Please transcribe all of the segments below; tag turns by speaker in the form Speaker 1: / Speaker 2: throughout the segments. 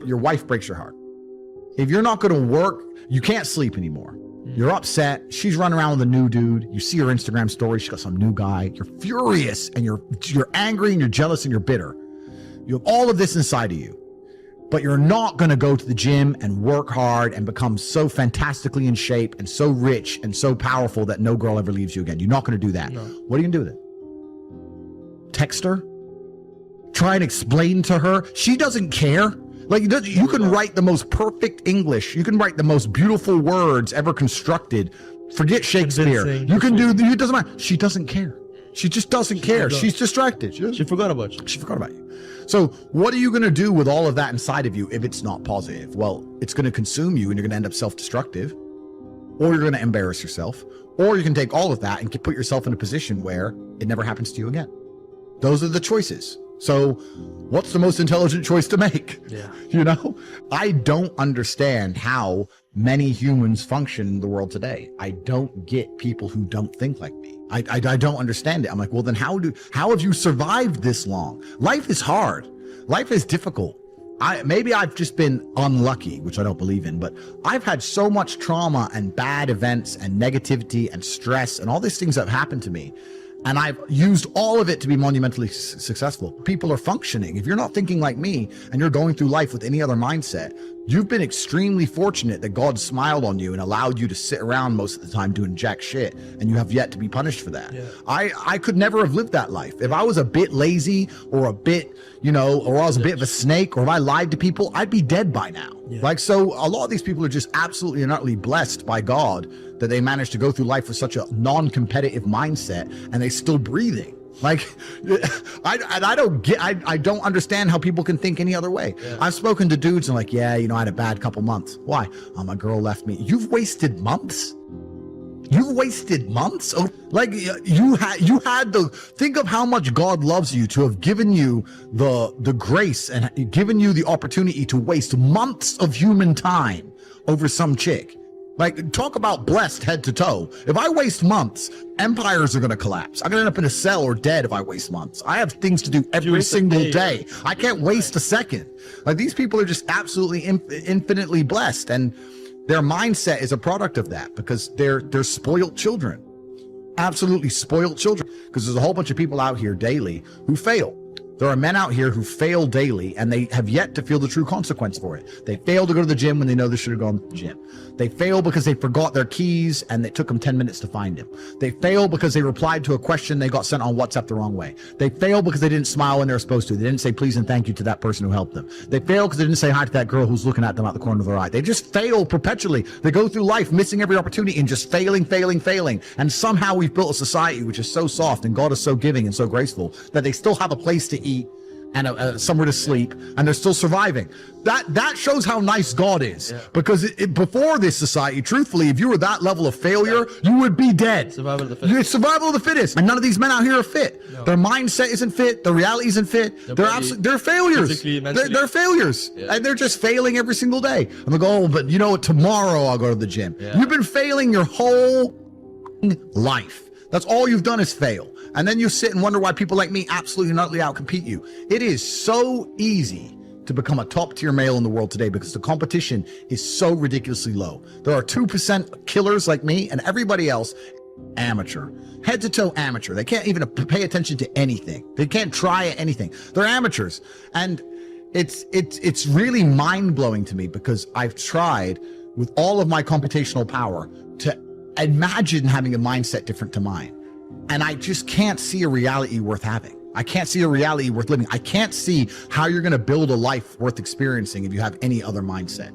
Speaker 1: Your wife breaks your heart. If you're not going to work, you can't sleep anymore. You're upset. She's running around with a new dude. You see her Instagram story. She's got some new guy. You're furious and you're angry and you're jealous and you're bitter. You have all of this inside of you, but you're not going to go to the gym and work hard and become so fantastically in shape and so rich and so powerful that no girl ever leaves you again. You're not going to do that. No. What are you going to do with it? Text her? Try and explain to her? She doesn't care. Like, you can write the most perfect English. You can write the most beautiful words ever constructed. Forget Shakespeare. You can do, it doesn't matter. She doesn't care. She just doesn't care. She's distracted.
Speaker 2: She forgot about you.
Speaker 1: She forgot about you. So what are you going to do with all of that inside of you if it's not positive? Well, it's going to consume you and you're going to end up self-destructive, or you're going to embarrass yourself, or you can take all of that and put yourself in a position where it never happens to you again. Those are the choices. So what's the most intelligent choice to make?
Speaker 2: Yeah.
Speaker 1: You know, I don't understand how many humans function in the world today. I don't get people who don't think like me. I don't understand it. I'm like, well, then how have you survived this long? Life is hard. Life is difficult. Maybe I've just been unlucky, which I don't believe in, but I've had so much trauma and bad events and negativity and stress and all these things that have happened to me. And I've used all of it to be monumentally successful. People are functioning. If you're not thinking like me and you're going through life with any other mindset, you've been extremely fortunate that God smiled on you and allowed you to sit around most of the time doing jack shit, and you have yet to be punished for that. Yeah. I could never have lived that life. If I was a bit lazy or a bit, you know, or I was a bit of a snake, or if I lied to people, I'd be dead by now. Yeah. Like, so a lot of these people are just absolutely and utterly blessed by God that they managed to go through life with such a non-competitive mindset and they're still breathing. Like, I don't understand how people can think any other way. Yeah. I've spoken to dudes and like, yeah, you know, I had a bad couple months. Why? Oh, my girl left me. You've wasted months. You've wasted months. Oh, like you had the, think of how much God loves you to have given you the grace and given you the opportunity to waste months of human time over some chick. Like, talk about blessed head to toe. If I waste months, empires are going to collapse. I'm going to end up in a cell or dead if I waste months. I have things to do every single day. I can't waste a second. Like, these people are just absolutely infinitely blessed. And their mindset is a product of that because they're spoiled children. Absolutely spoiled children. Because there's a whole bunch of people out here daily who fail. There are men out here who fail daily and they have yet to feel the true consequence for it. They fail to go to the gym when they know they should have gone to the gym. They fail because they forgot their keys and it took them 10 minutes to find them. They fail because they replied to a question they got sent on WhatsApp the wrong way. They fail because they didn't smile when they were supposed to. They didn't say please and thank you to that person who helped them. They fail because they didn't say hi to that girl who's looking at them out the corner of their eye. They just fail perpetually. They go through life missing every opportunity and just failing. And somehow we've built a society which is so soft and God is so giving and so graceful that they still have a place to eat and somewhere to sleep, and they're still surviving. That shows how nice God is. Yeah. Because before this society, truthfully, if you were that level of failure, you would be dead.
Speaker 2: Survival of the fittest.
Speaker 1: It's survival of the fittest. And none of these men out here are fit. No. Their mindset isn't fit. Their reality isn't fit. They're failures. They're failures. Yeah. And they're just failing every single day. And they go, oh, but you know what? Tomorrow I'll go to the gym. Yeah. You've been failing your whole life. That's all you've done is fail. And then you sit and wonder why people like me absolutely and utterly outcompete you. It is so easy to become a top tier male in the world today because the competition is so ridiculously low. There are 2% killers like me and everybody else amateur, head to toe amateur. They can't even pay attention to anything. They can't try anything. They're amateurs. And it's really mind blowing to me because I've tried with all of my computational power to imagine having a mindset different to mine. And I just can't see a reality worth having. I can't see a reality worth living. I can't see how you're going to build a life worth experiencing if you have any other mindset.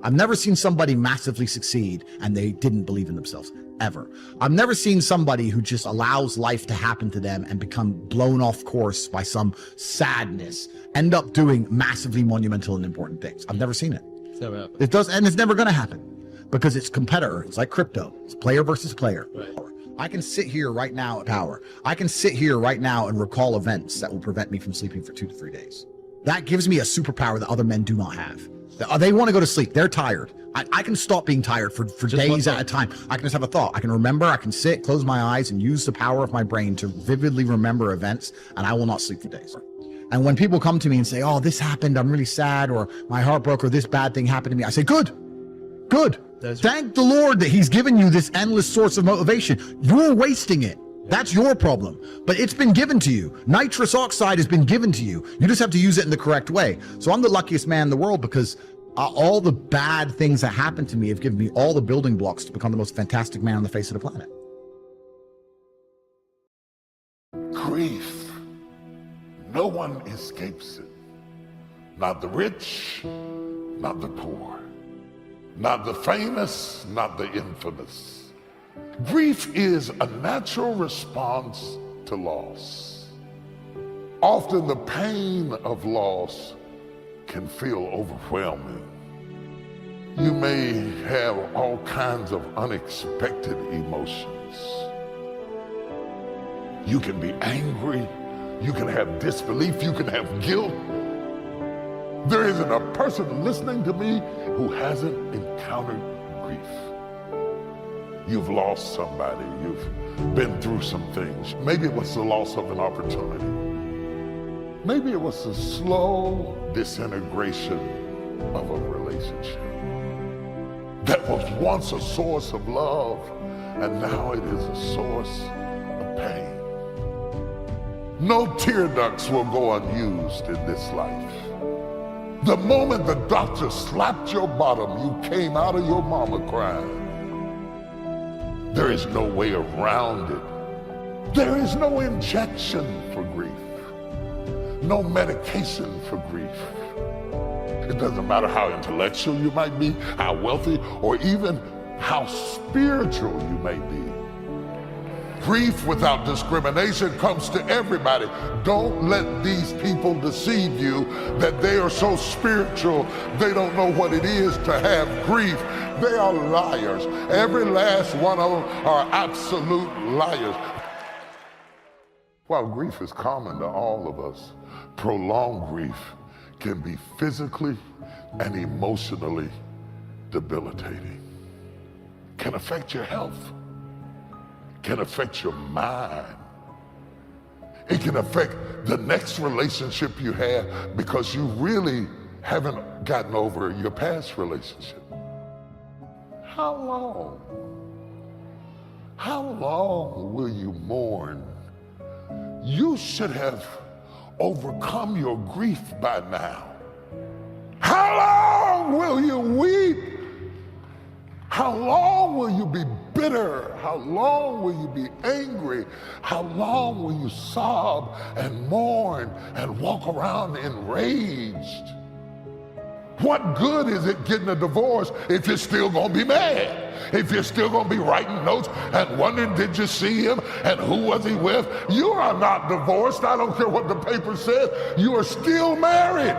Speaker 1: I've never seen somebody massively succeed and they didn't believe in themselves, ever. I've never seen somebody who just allows life to happen to them and become blown off course by some sadness, end up doing massively monumental and important things. I've never seen it.
Speaker 2: It's never happened.
Speaker 1: It does, and it's never going to happen. Because it's competitor. It's like crypto. It's player versus player. Right. I can sit here right now at power. I can sit here right now and recall events that will prevent me from sleeping for 2 to 3 days. That gives me a superpower that other men do not have. They want to go to sleep. They're tired. I can stop being tired for days at a time. I can just have a thought. I can remember. I can sit, close my eyes, and use the power of my brain to vividly remember events, and I will not sleep for days. And when people come to me and say, oh, this happened, I'm really sad, or my heart broke, or this bad thing happened to me, I say, good. Thank the Lord that he's given you this endless source of motivation. You're wasting it. That's your problem. But it's been given to you. Nitrous oxide has been given to you. You just have to use it in the correct way. So I'm the luckiest man in the world because all the bad things that happened to me have given me all the building blocks to become the most fantastic man on the face of the planet.
Speaker 2: Grief, no one escapes it. Not the rich, not the poor, not the famous, not the infamous. Grief is a natural response to loss. Often the pain of loss can feel overwhelming. You may have all kinds of unexpected emotions. You can be angry, you can have disbelief, you can have guilt. There isn't a person listening to me who hasn't encountered grief. You've lost somebody, you've been through some things. Maybe it was the loss of an opportunity. Maybe it was the slow disintegration of a relationship that was once a source of love, and now it is a source of pain. No tear ducts will go unused in this life. The moment the doctor slapped your bottom, you came out of your mama crying. There is no way around it. There is no injection for grief. No medication for grief. It doesn't matter how intellectual you might be, how wealthy, or even how spiritual you may be. Grief without discrimination comes to everybody. Don't let these people deceive you that they are so spiritual they don't know what it is to have grief. They are liars. Every last one of them are absolute liars. While grief is common to all of us, prolonged grief can be physically and emotionally debilitating. Can affect your health. Can affect your mind. It can affect the next relationship you have because you really haven't gotten over your past relationship. How long? How long will you mourn? You should have overcome your grief by now. How long will you weep? How long will you be bitter? How long will you be angry? How long will you sob and mourn and walk around enraged? What good is it getting a divorce if you're still gonna be mad? If you're still gonna be writing notes and wondering, did you see him and who was he with? You are not divorced. I don't care what the paper says. You are still married.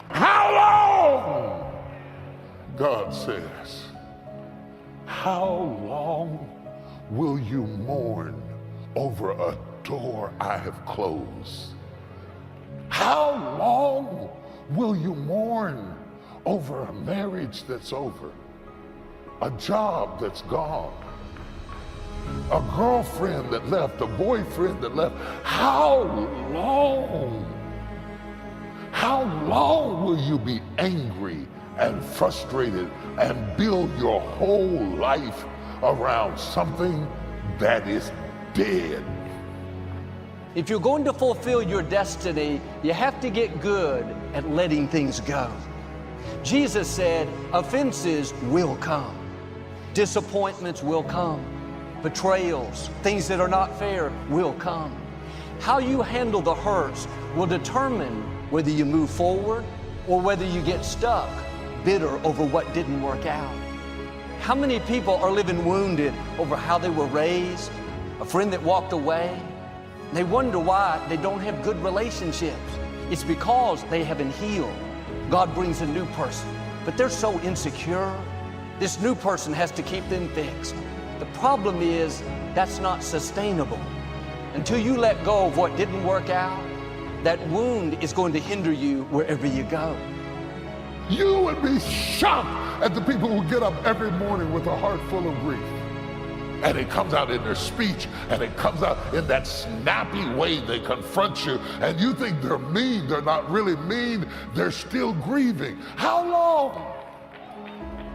Speaker 2: How long? God says, how long will you mourn over a door I have closed? How long will you mourn over a marriage that's over, a job that's gone, a girlfriend that left, a boyfriend that left? How long? How long will you be angry and frustrated and build your whole life around something that is dead?
Speaker 3: If you're going to fulfill your destiny, you have to get good at letting things go. Jesus said, offenses will come. Disappointments will come. Betrayals, things that are not fair will come. How you handle the hurts will determine whether you move forward or whether you get stuck, bitter over what didn't work out. How many people are living wounded over how they were raised, a friend that walked away? They wonder why they don't have good relationships. It's because they haven't healed. God brings a new person, but they're so insecure. This new person has to keep them fixed. The problem is that's not sustainable. Until you let go of what didn't work out, that wound is going to hinder you wherever you go.
Speaker 2: You would be shocked at the people who get up every morning with a heart full of grief. And it comes out in their speech, and it comes out in that snappy way they confront you, and you think they're mean. They're not really mean. They're still grieving. How long?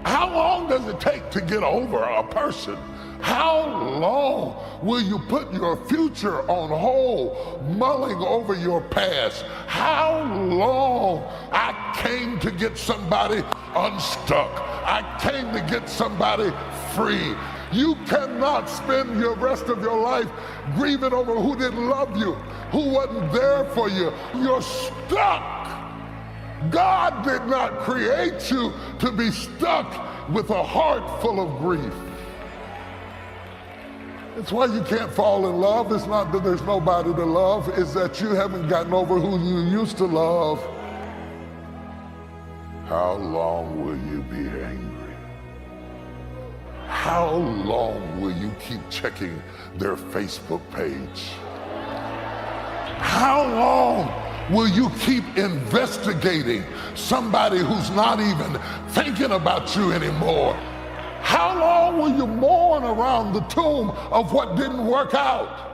Speaker 2: How long does it take to get over a person? How long will you put your future on hold, mulling over your past? How long? I came to get somebody unstuck. I came to get somebody free. You cannot spend the rest of your life grieving over who didn't love you, who wasn't there for you. You're stuck. God did not create you to be stuck with a heart full of grief. It's why you can't fall in love. It's not that there's nobody to love. It's that you haven't gotten over who you used to love. How long will you be angry? How long will you keep checking their Facebook page? How long will you keep investigating somebody who's not even thinking about you anymore? How long will you mourn around the tomb of what didn't work out?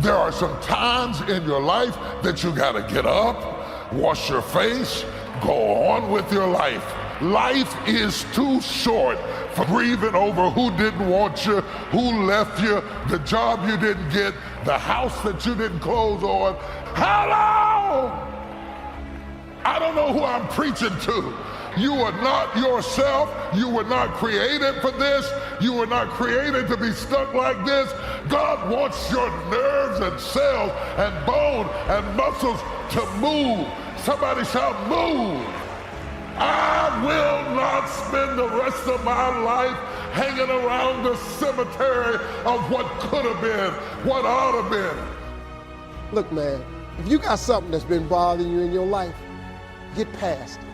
Speaker 2: There are some times in your life that you gotta get up, wash your face, go on with your life. Life is too short for grieving over who didn't want you, who left you, the job you didn't get, the house that you didn't close on. How long? I don't know who I'm preaching to. You are not yourself. You were not created for this. You were not created to be stuck like this. God wants your nerves and cells and bone and muscles to move. Somebody shout, move. I will not spend the rest of my life hanging around the cemetery of what could have been, what ought to have been.
Speaker 4: Look, man, if you got something that's been bothering you in your life, get past it.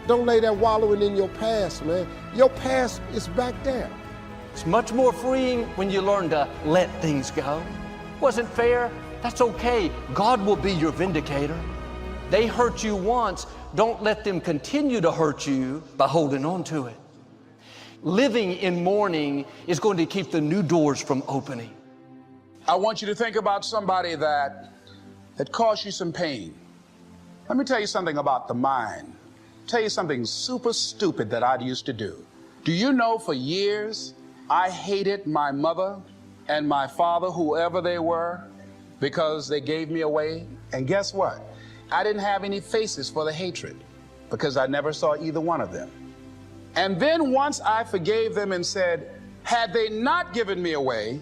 Speaker 4: Don't lay there wallowing in your past, man. Your past is back there.
Speaker 3: It's much more freeing when you learn to let things go. Wasn't fair? That's okay. God will be your vindicator. They hurt you once. Don't let them continue to hurt you by holding on to it. Living in mourning is going to keep the new doors from opening.
Speaker 5: I want you to think about somebody that caused you some pain. Let me tell you something about the mind. Tell you something super stupid that I used to do. Do you know for years I hated my mother and my father, whoever they were, because they gave me away? And guess what? I didn't have any faces for the hatred because I never saw either one of them. And then once I forgave them and said, had they not given me away,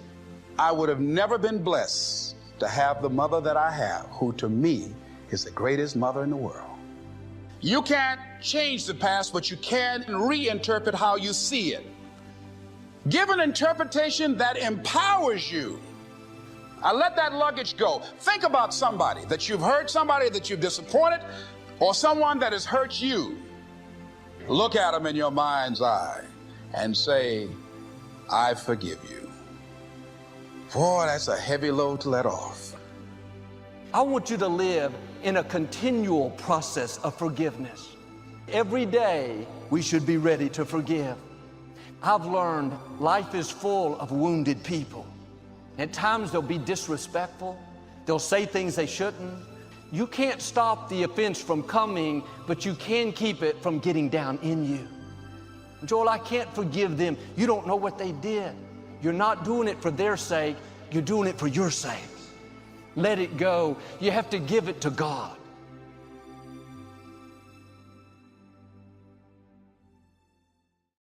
Speaker 5: I would have never been blessed to have the mother that I have, who to me is the greatest mother in the world. You can't change the past, but you can reinterpret how you see it. Give an interpretation that empowers you. I let that luggage go. Think about somebody that you've hurt, somebody that you've disappointed, or someone that has hurt you. Look at them in your mind's eye and say, I forgive you. Boy, that's a heavy load to let off.
Speaker 3: I want you to live in a continual process of forgiveness. Every day, we should be ready to forgive. I've learned life is full of wounded people. At times, they'll be disrespectful. They'll say things they shouldn't. You can't stop the offense from coming, but you can keep it from getting down in you. Joel, I can't forgive them. You don't know what they did. You're not doing it for their sake. You're doing it for your sake. Let it go. You have to give it to God.